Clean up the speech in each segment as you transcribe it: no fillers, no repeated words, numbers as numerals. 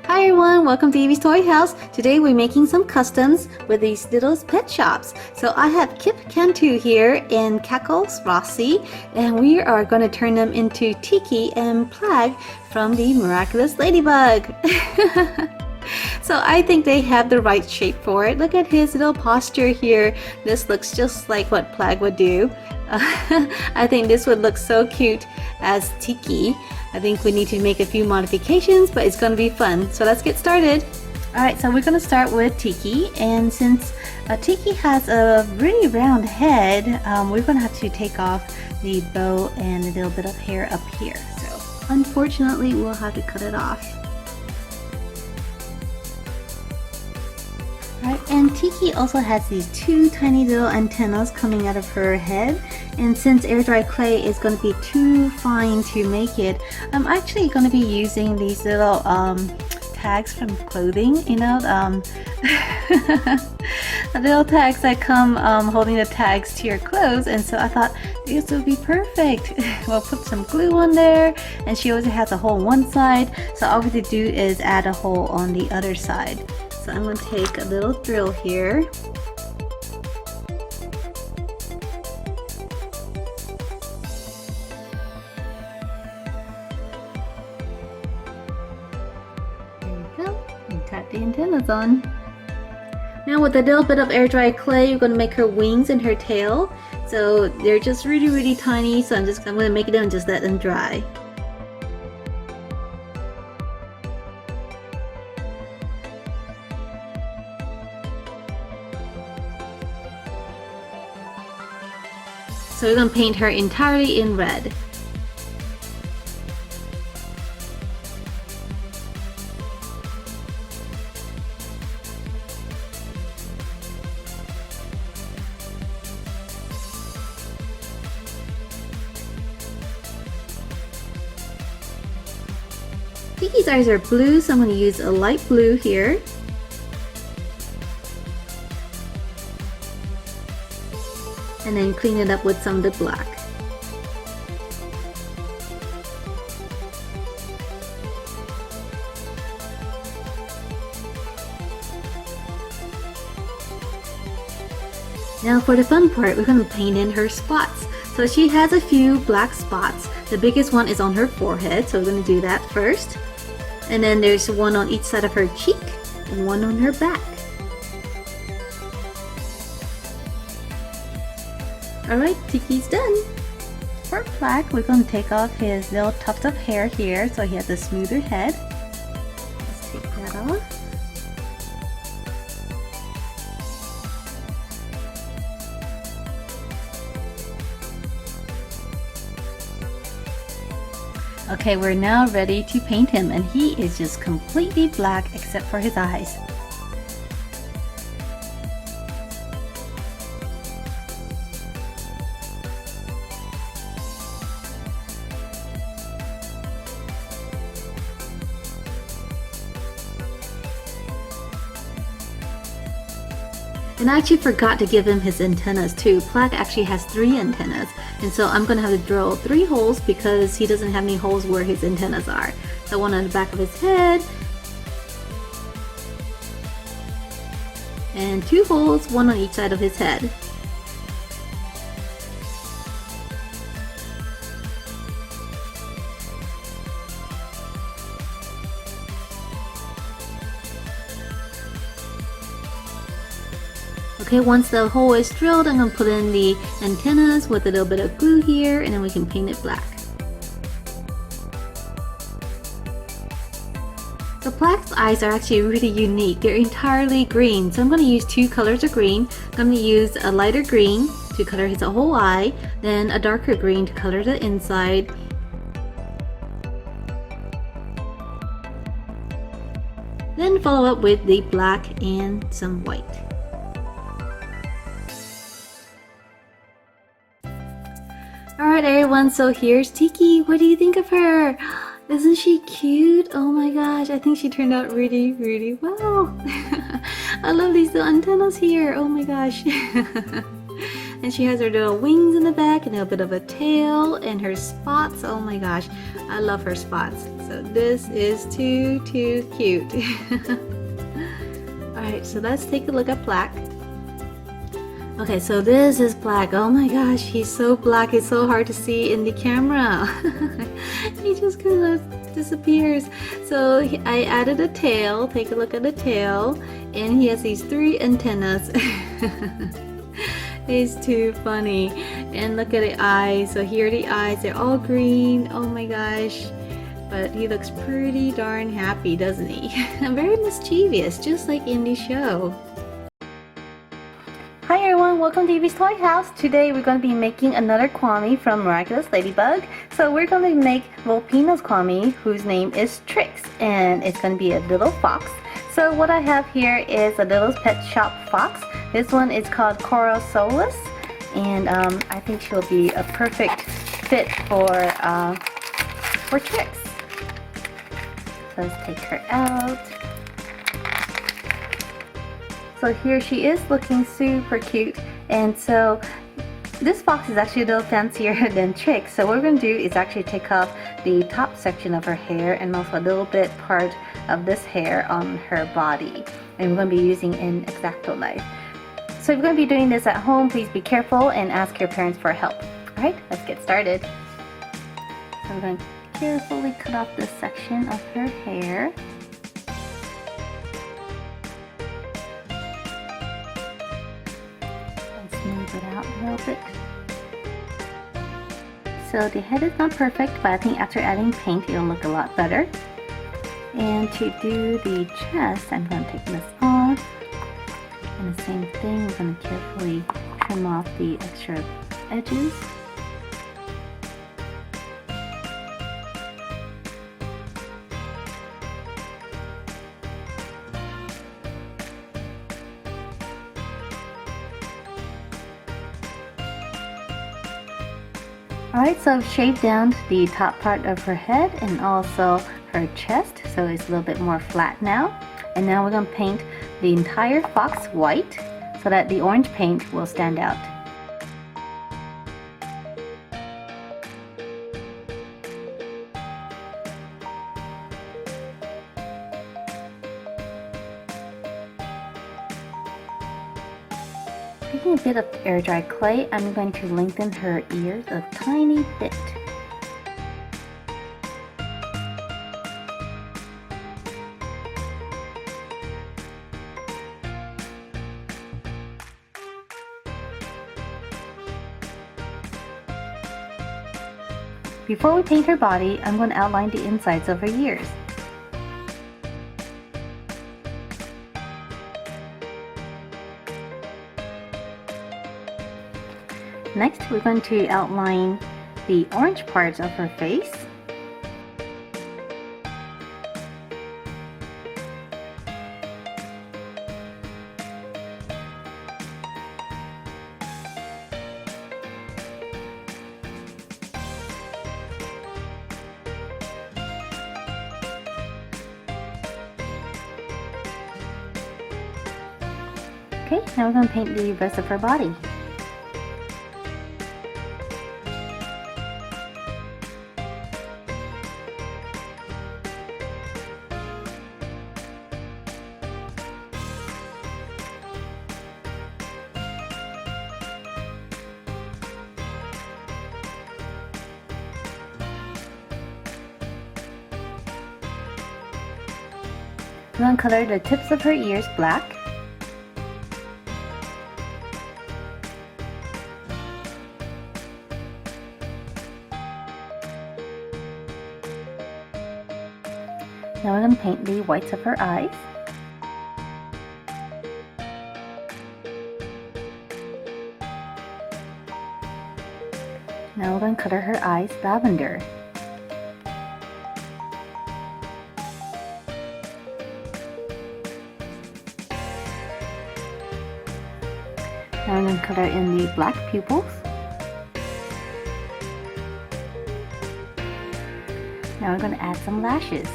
Hi everyone, welcome to Evie's Toy House. Today we're making some customs with these little pet shops. So I have Kip Cantu here and Cackles Rossi, and we are going to turn them into Tikki and Plagg from the Miraculous Ladybug. So I think they have the right shape for it. Look at his little posture here. This looks just like what Plagg would do. I think this would look so cute as Tikki. I think we need to make a few modifications, but it's going to be fun. So let's get started. Alright, so we're going to start with Tikki, and since Tikki has a really round head, we're going to have to take off the bow and a little bit of hair up here. So unfortunately, we'll have to cut it off. Right, and Tikki also has these two tiny little antennas coming out of her head, and since air dry clay is going to be too fine to make it, I'm actually going to be using these little tags from clothing, you know, the little tags that come holding the tags to your clothes, and so I thought this would be perfect. We'll put some glue on there, and she always has a hole on one side, so all we have to do is add a hole on the other side. So I'm going to take a little drill here. There we go. And tap the antennas on. Now with a little bit of air dry clay, you're going to make her wings and her tail. So they're just really tiny. So I'm going to make them and just let them dry. So we're going to paint her entirely in red. Tikki's eyes are blue, so I'm going to use a light blue here. And then clean it up with some of the black. Now for the fun part, we're going to paint in her spots. So she has a few black spots. The biggest one is on her forehead, so we're going to do that first. And then there's one on each side of her cheek and one on her back. Alright, Tikki's done. For Plagg, we're going to take off his little tuft of hair here so he has a smoother head. Let's take that off. Okay, we're now ready to paint him, and he is just completely black except for his eyes. And I actually forgot to give him his antennas too. Plagg actually has 3 antennas, and so I'm going to have to drill 3 holes because he doesn't have any holes where his antennas are. So one on the back of his head, and 2 holes, one on each side of his head. Okay, once the hole is drilled, I'm going to put in the antennas with a little bit of glue here, and then we can paint it black. So Plagg's eyes are actually really unique. They're entirely green, so I'm going to use 2 colors of green. I'm going to use a lighter green to color his whole eye, then a darker green to color the inside. Then follow up with the black and some white. Alright everyone, so here's Tikki. What do you think of her? Isn't she cute? Oh my gosh, I think she turned out really well. I love these little antennas here. Oh my gosh. And she has her little wings in the back and a bit of a tail and her spots. Oh my gosh, I love her spots. So So this is too cute. Alright, so let's take a look at Plagg. Okay, so this is Plagg. Oh my gosh, he's so black, it's so hard to see in the camera. He just kind of disappears. So I added a tail. Take a look at the tail, and he has these 3 antennas. He's too funny. And look at the eyes. So here are the eyes, they're all green. Oh my gosh. But he looks pretty darn happy, doesn't he? Very mischievous, just like in the show. Hi everyone, welcome to Evie's Toy House. Today we're going to be making another Kwami from Miraculous Ladybug. So we're going to make Volpino's Kwami, whose name is Trixx, and it's going to be a little fox. So what I have here is a little pet shop fox. This one is called Solus, and I think she'll be a perfect fit for Trixx. So let's take her out. So here she is, looking super cute. And so this fox is actually a little fancier than Trixx. So what we're going to do is actually take off the top section of her hair and also a little bit part of this hair on her body. And we're going to be using an X-Acto knife. So if you're going to be doing this at home, please be careful and ask your parents for help. Alright, let's get started. So we're going to carefully cut off this section of her hair. Smooth it out a little bit. So the head is not perfect, but I think after adding paint it'll look a lot better. And to do the chest, I'm going to take this off. And the same thing, we're going to carefully trim off the extra edges. Alright, so I've shaved down the top part of her head and also her chest, so it's a little bit more flat now. And now we're going to paint the entire fox white so that the orange paint will stand out. Taking a bit of air dry clay, I'm going to lengthen her ears a tiny bit. Before we paint her body, I'm going to outline the insides of her ears. Next, we're going to outline the orange parts of her face. Okay, now we're going to paint the rest of her body. I'm going to color the tips of her ears black. Now we're going to paint the whites of her eyes. Now we're going to color her eyes lavender. Now I'm going to color in the black pupils. Now we're going to add some lashes.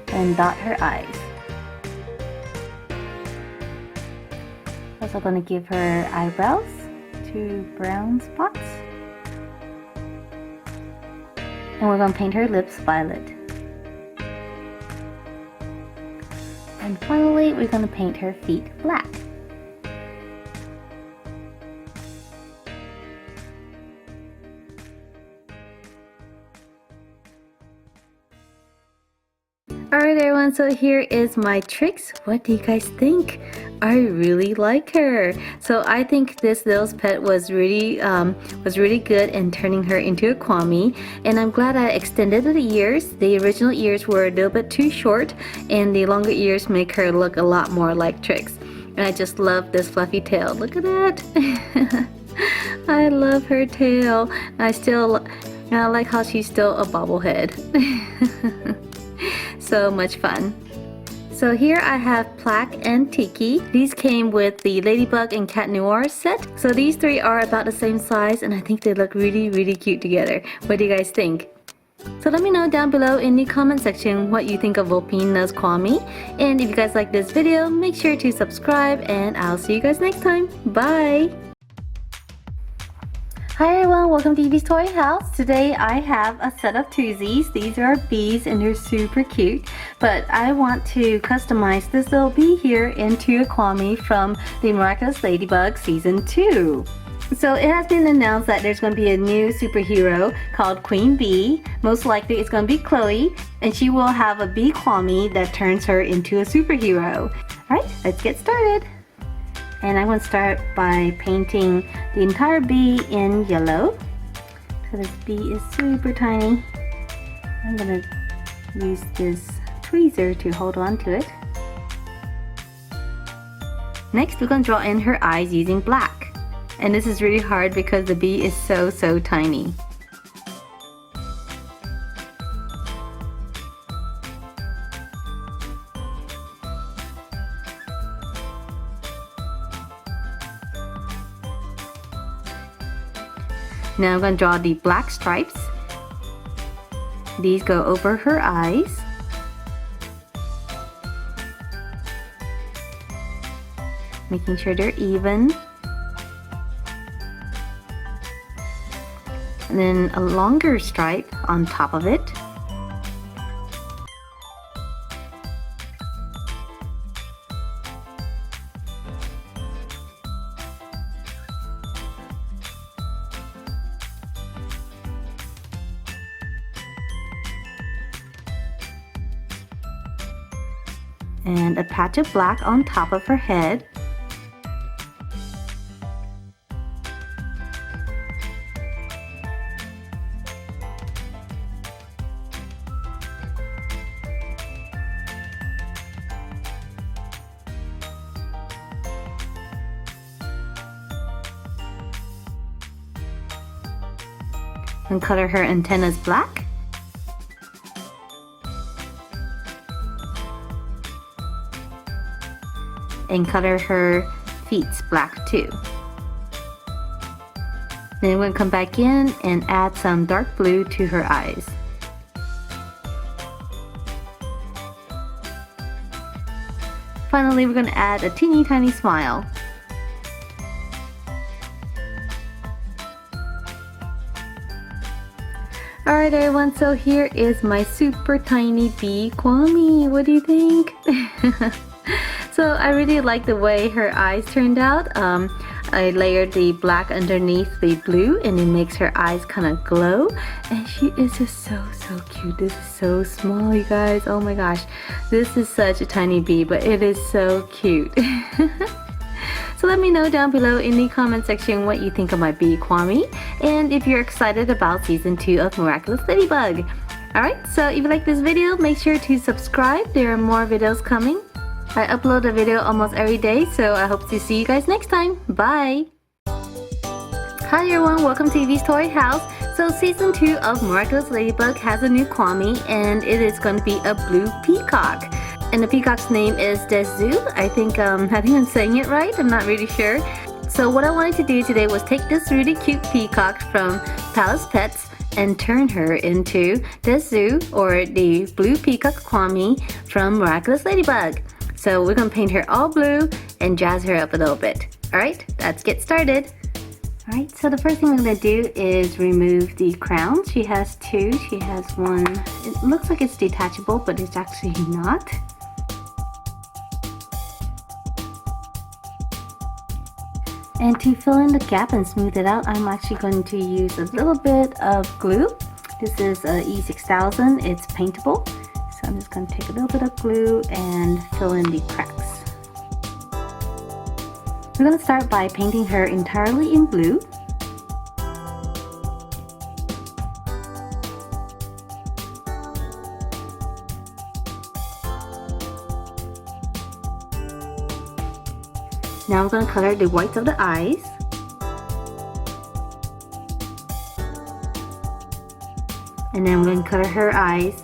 And dot her eyes. Also going to give her eyebrows 2 brown spots. And we're going to paint her lips violet. And finally, we're going to paint her feet black. Alright everyone, so here is my Trixx. What do you guys think? I really like her. So I think this little pet was really good in turning her into a Kwami, and I'm glad I extended the ears. The original ears were a little bit too short, and the longer ears make her look a lot more like Trixx. And I just love this fluffy tail. Look at that. I love her tail. I like how she's still a bobblehead. So much fun. So here I have Plagg and Tikki. These came with the Ladybug and Cat Noir set. So these three are about the same size, and I think they look really cute together. What do you guys think? So let me know down below in the comment section what you think of Vulpina's Kwami. And if you guys like this video, make sure to subscribe, and I'll see you guys next time. Bye! Hi everyone, welcome to Evie's Toy House. Today I have a set of twosies. These are bees and they're super cute. But I want to customize this little bee here into a Kwami from the Miraculous Ladybug Season 2. So it has been announced that there's going to be a new superhero called Queen Bee. Most likely it's going to be Chloe, and she will have a bee Kwami that turns her into a superhero. Alright, let's get started. And I'm going to start by painting the entire bee in yellow. So this bee is super tiny. I'm going to use this tweezer to hold on to it. Next, we're going to draw in her eyes using black. And this is really hard because the bee is so tiny. Now I'm going to draw the black stripes. These go over her eyes. Making sure they're even. And then a longer stripe on top of it. And a patch of black on top of her head. And color her antennas black. And color her feet black too. Then we're going to come back in and add some dark blue to her eyes. Finally, we're going to add a teeny tiny smile. Alright everyone, so here is my super tiny bee Kwami. What do you think? So I really like the way her eyes turned out. I layered the black underneath the blue, and it makes her eyes kind of glow. And she is just so cute. This is so small, you guys. Oh my gosh. This is such a tiny bee, but it is so cute. So let me know down below in the comment section what you think of my bee Kwami, and if you're excited about Season 2 of Miraculous Ladybug. Alright, so if you like this video, make sure to subscribe. There are more videos coming. I upload a video almost every day, so I hope to see you guys next time. Bye! Hi everyone, welcome to Evie's Toy House. So Season 2 of Miraculous Ladybug has a new Kwami, and it is going to be a blue peacock. And the peacock's name is Duusu. I think I'm saying it right, I'm not really sure. So what I wanted to do today was take this really cute peacock from Palace Pets and turn her into Duusu, or the blue peacock Kwami from Miraculous Ladybug. So we're going to paint her all blue and jazz her up a little bit. Alright, let's get started. Alright, so the first thing we're going to do is remove the crown. She has two. She has one. It looks like it's detachable, but it's actually not. And to fill in the gap and smooth it out, I'm actually going to use a little bit of glue. This is a E6000. It's paintable. So I'm just going to take a little bit of glue and fill in the cracks. We're going to start by painting her entirely in blue. Now I'm going to color the whites of the eyes. And then I'm going to color her eyes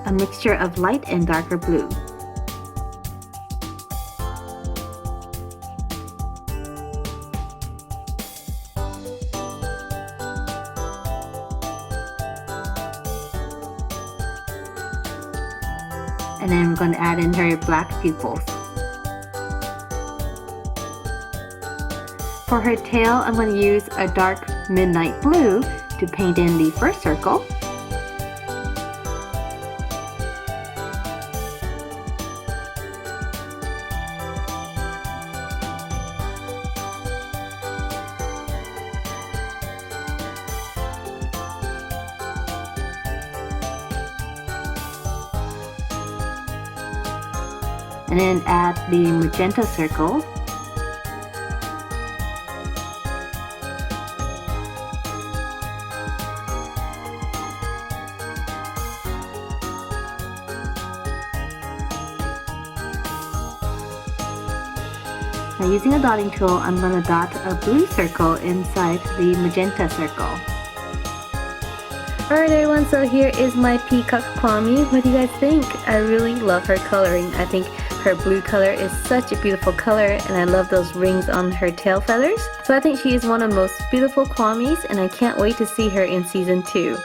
a mixture of light and darker blue. And then I'm going to add in her black pupils. For her tail, I'm going to use a dark midnight blue to paint in the first circle. And then add the magenta circle. Now using a dotting tool, I'm going to dot a blue circle inside the magenta circle. Alright everyone, so here is my peacock Kwami. What do you guys think? I really love her coloring. I think her blue color is such a beautiful color, and I love those rings on her tail feathers. So I think she is one of the most beautiful Kwamis, and I can't wait to see her in season 2.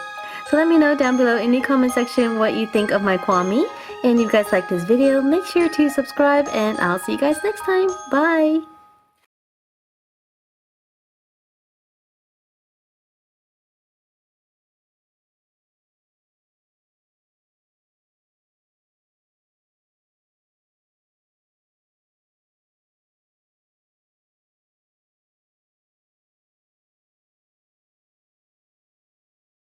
So let me know down below in the comment section what you think of my Kwami. And if you guys like this video, make sure to subscribe, and I'll see you guys next time. Bye!